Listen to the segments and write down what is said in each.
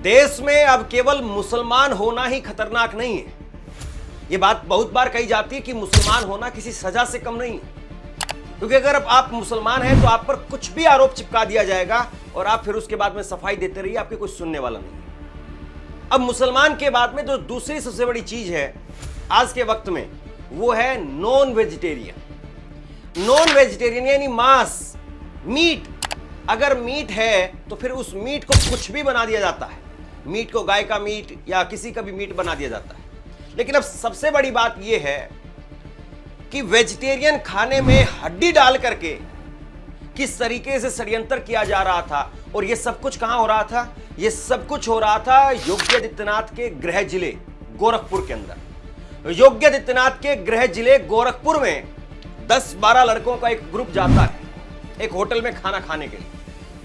देश में अब केवल मुसलमान होना ही खतरनाक नहीं है। यह बात बहुत बार कही जाती है कि मुसलमान होना किसी सजा से कम नहीं है, क्योंकि अगर आप मुसलमान हैं तो आप पर कुछ भी आरोप चिपका दिया जाएगा और आप फिर उसके बाद में सफाई देते रहिए, आपके कोई सुनने वाला नहीं है। अब मुसलमान के बाद में जो दूसरी सबसे बड़ी चीज है आज के वक्त में, वो है नॉन वेजिटेरियन। नॉन वेजिटेरियन यानी मांस, मीट। अगर मीट है तो फिर उस मीट को कुछ भी बना दिया जाता है। मीट को गाय का मीट या किसी का भी मीट बना दिया जाता है। लेकिन अब सबसे बड़ी बात यह है कि वेजिटेरियन खाने में हड्डी डाल करके किस तरीके से षड्यंत्र किया जा रहा था। और यह सब कुछ कहां हो रहा था? यह सब कुछ हो रहा था योगी आदित्यनाथ के गृह जिले गोरखपुर के अंदर। योगी आदित्यनाथ के गृह जिले गोरखपुर में 10-12 लड़कों का एक ग्रुप जाता है एक होटल में खाना खाने के लिए।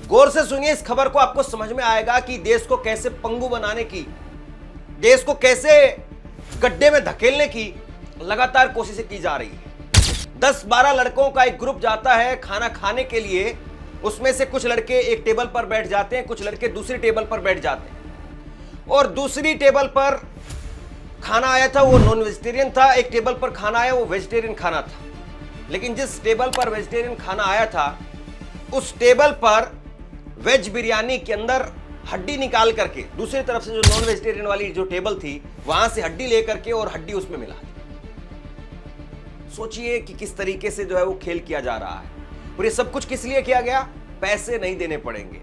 गौर से सुनिए इस खबर को, आपको समझ में आएगा कि देश को कैसे पंगु बनाने की, देश को कैसे गड्ढे में धकेलने की लगातार कोशिशें की जा रही है। 10-12 लड़कों का एक ग्रुप जाता है खाना खाने के लिए। उसमें से कुछ लड़के एक टेबल पर बैठ जाते हैं, कुछ लड़के दूसरी टेबल पर बैठ जाते हैं। और दूसरी टेबल पर खाना आया था वो नॉन वेजिटेरियन था, एक टेबल पर खाना आया वो वेजिटेरियन खाना था। लेकिन जिस टेबल पर वेजिटेरियन खाना आया था उस टेबल पर वेज बिरयानी के अंदर हड्डी निकाल करके दूसरी तरफ से जो नॉन वेजिटेरियन वाली जो टेबल थी वहां से हड्डी लेकर के और हड्डी उसमें मिला दी। सोचिए कि किस तरीके से जो है वो खेल किया जा रहा है। और ये सब कुछ किस लिए किया गया? पैसे नहीं देने पड़ेंगे।